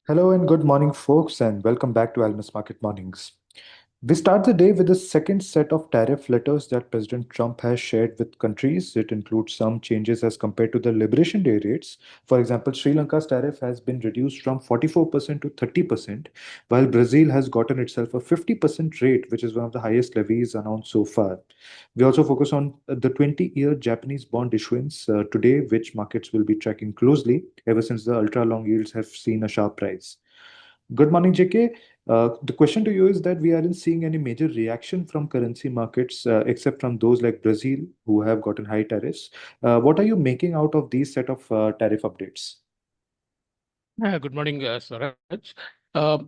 Hello and good morning, folks, and welcome back to Almus Market Mornings. We start the day with the second set of tariff letters that President Trump has shared with countries. It includes some changes as compared to the Liberation Day rates. For example, Sri Lanka's tariff has been reduced from 44% to 30%, while Brazil has gotten itself a 50% rate, which is one of the highest levies announced so far. We also focus on the 20-year Japanese bond issuance today, which markets will be tracking closely ever since the ultra long yields have seen a sharp rise. Good morning, JK. The question to you is that we aren't seeing any major reaction from currency markets except from those like Brazil who have gotten high tariffs. What are you making out of these set of tariff updates? Good morning, Swaraj. Uh,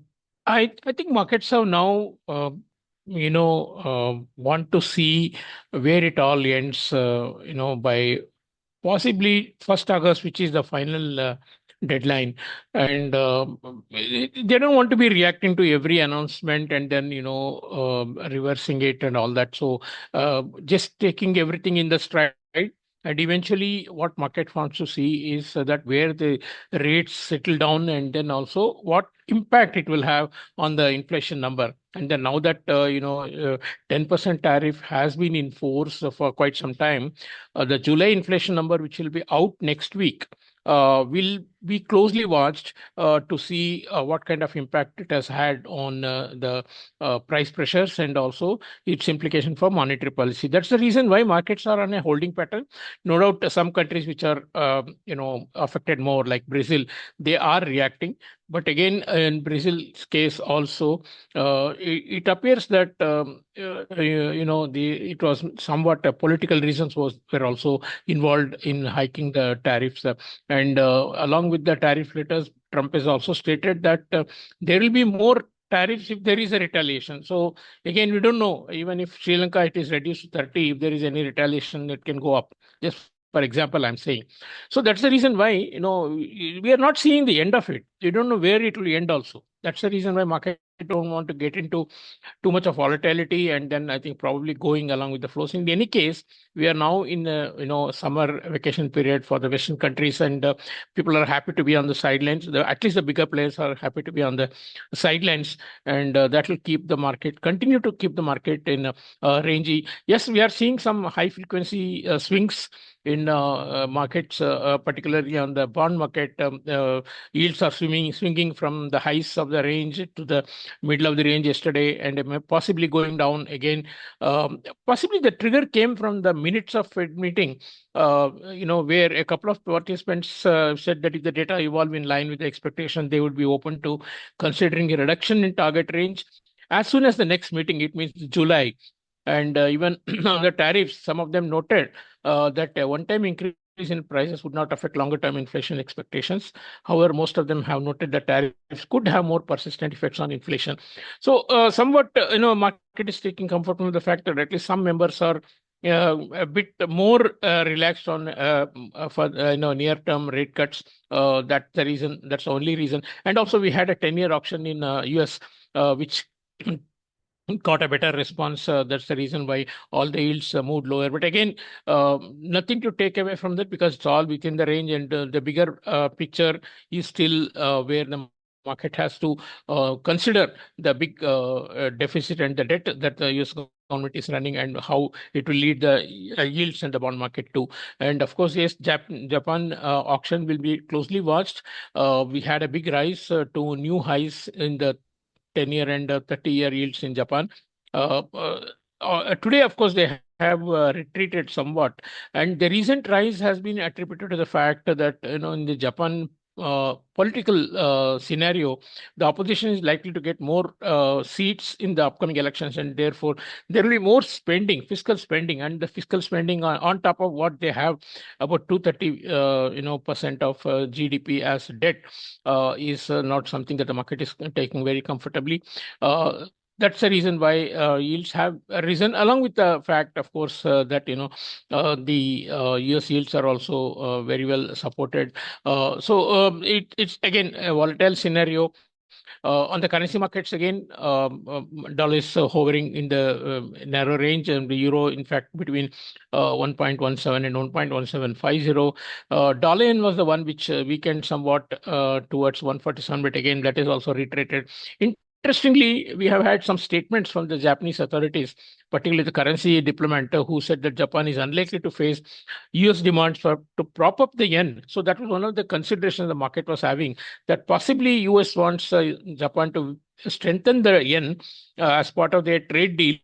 I think markets have now, want to see where it all ends, by possibly 1st August, which is the final deadline. And they don't want to be reacting to every announcement and then, reversing it and all that. So just taking everything in the stride. And eventually, what market wants to see is that where the rates settle down, and then also what impact it will have on the inflation number. And then now that 10% tariff has been in force for quite some time, the July inflation number, which will be out next week, will be closely watched to see what kind of impact it has had on the price pressures and also its implication for monetary policy. That's the reason why markets are on a holding pattern. No doubt, some countries which are affected more, like Brazil, they are reacting. But again, in Brazil's case also, it appears that the it was somewhat political reasons were also involved in hiking the tariffs, and along with the tariff letters, Trump has also stated that there will be more tariffs if there is a retaliation. So again, we don't know, even if Sri Lanka it is reduced to 30, if there is any retaliation, it can go up. Just for example, I'm saying. So that's the reason why we are not seeing the end of it. We don't know where it will end also. That's the reason why market don't want to get into too much of volatility, and then I think probably going along with the flows. In any case, we are now in a summer vacation period for the Western countries, and people are happy to be on the sidelines. At least the bigger players are happy to be on the sidelines, and that will continue to keep the market in rangy. Yes, we are seeing some high frequency swings in markets, particularly on the bond market. Yields are swinging from the highs of the range to the middle of the range yesterday, and possibly going down again. Possibly the trigger came from the minutes of Fed meeting, where a couple of participants said that if the data evolve in line with the expectation, they would be open to considering a reduction in target range as soon as the next meeting. It means July. And even on the tariffs, some of them noted that a one-time increase in prices would not affect longer-term inflation expectations. However, most of them have noted that tariffs could have more persistent effects on inflation. So, somewhat, market is taking comfort from the fact that at least some members are a bit more relaxed on for near-term rate cuts. That's the reason. That's the only reason. And also, we had a 10-year auction in US, which got a better response. That's the reason why all the yields moved lower. But again, nothing to take away from that because it's all within the range, and the bigger picture is still where the market has to consider the big deficit and the debt that the US government is running, and how it will lead the yields and the bond market too. And of course, yes, Japan auction will be closely watched. We had a big rise to new highs in the 10-year and 30-year yields in Japan. Today, of course, they have retreated somewhat, and the recent rise has been attributed to the fact that in the Japan political scenario, the opposition is likely to get more seats in the upcoming elections, and therefore there will be more spending, fiscal spending, and the fiscal spending on top of what they have, about 230 percent of GDP as debt, is not something that the market is taking very comfortably. That's the reason why yields have risen, along with the fact, of course, that the US yields are also very well supported. So it's again a volatile scenario. On the currency markets again, dollar is hovering in the narrow range, and the euro, in fact, between 1.17 and 1.1750. Dollar yen was the one which weakened somewhat towards 147, but again, that is also reiterated. Interestingly, we have had some statements from the Japanese authorities, particularly the currency diplomat, who said that Japan is unlikely to face US demands to prop up the yen. So that was one of the considerations the market was having, that possibly US wants Japan to strengthen the yen as part of their trade deal.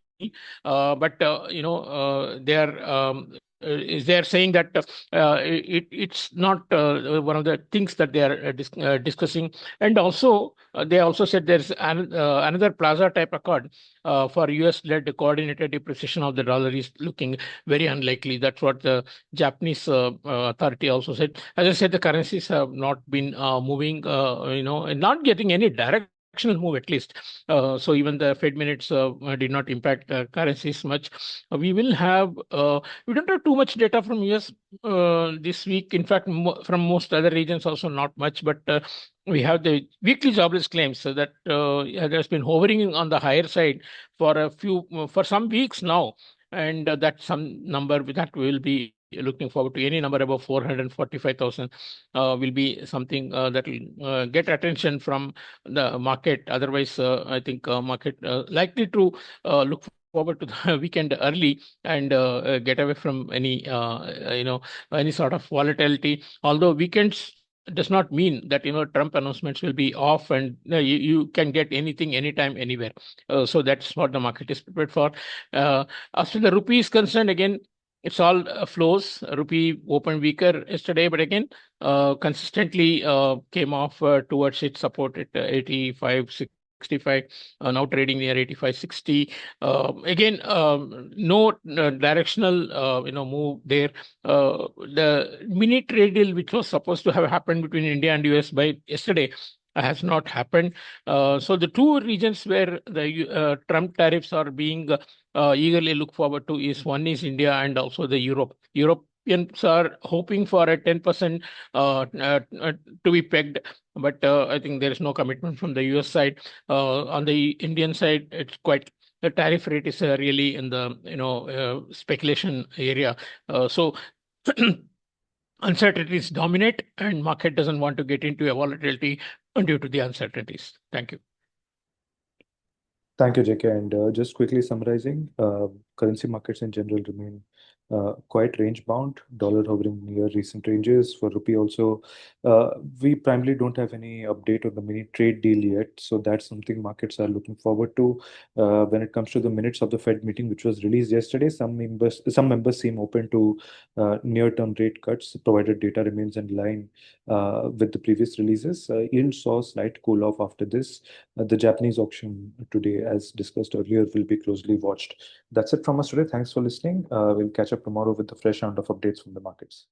But they are they are saying that it's not one of the things that they are discussing. And also, they also said there's another Plaza type accord for US-led coordinated depreciation of the dollar is looking very unlikely. That's what the Japanese authority also said. As I said, the currencies have not been moving, and not getting any directional move at least. So even the Fed minutes did not impact currencies much. We don't have too much data from US this week. In fact, from most other regions also not much. But we have the weekly jobless claims, so that has been hovering on the higher side for some weeks now, and that's some number that we will be looking forward to. Any number above 445,000 will be something that will get attention from the market. Otherwise, I think market likely to look forward to the weekend early and get away from any sort of volatility. Although weekends does not mean that Trump announcements will be off, and you can get anything anytime anywhere. So that's what the market is prepared for. As to the rupee is concerned, again, it's all flows. Rupee opened weaker yesterday, but again, consistently came off towards its support at 85.65. Now trading near 85.60. Again, no directional move there. The mini trade deal, which was supposed to have happened between India and US by yesterday, has not happened. So the two regions where the Trump tariffs are being eagerly looked forward to is one is India and also the Europe. Europeans are hoping for a 10% to be pegged, but I think there is no commitment from the US side. On the Indian side, it's quite the tariff rate is really in the speculation area. So uncertainties dominate, and market doesn't want to get into a volatility due to the uncertainties. Thank you. Thank you, JK. And just quickly summarizing, currency markets in general remain quite range bound, dollar hovering near recent ranges. For rupee also, we primarily don't have any update on the mini trade deal yet. So that's something markets are looking forward to. When it comes to the minutes of the Fed meeting, which was released yesterday, some members seem open to near-term rate cuts, provided data remains in line with the previous releases. Yield saw a slight cool off after this. The Japanese auction today, as discussed earlier, will be closely watched. That's it from us today. Thanks for listening. We'll catch up tomorrow with a fresh round of updates from the markets.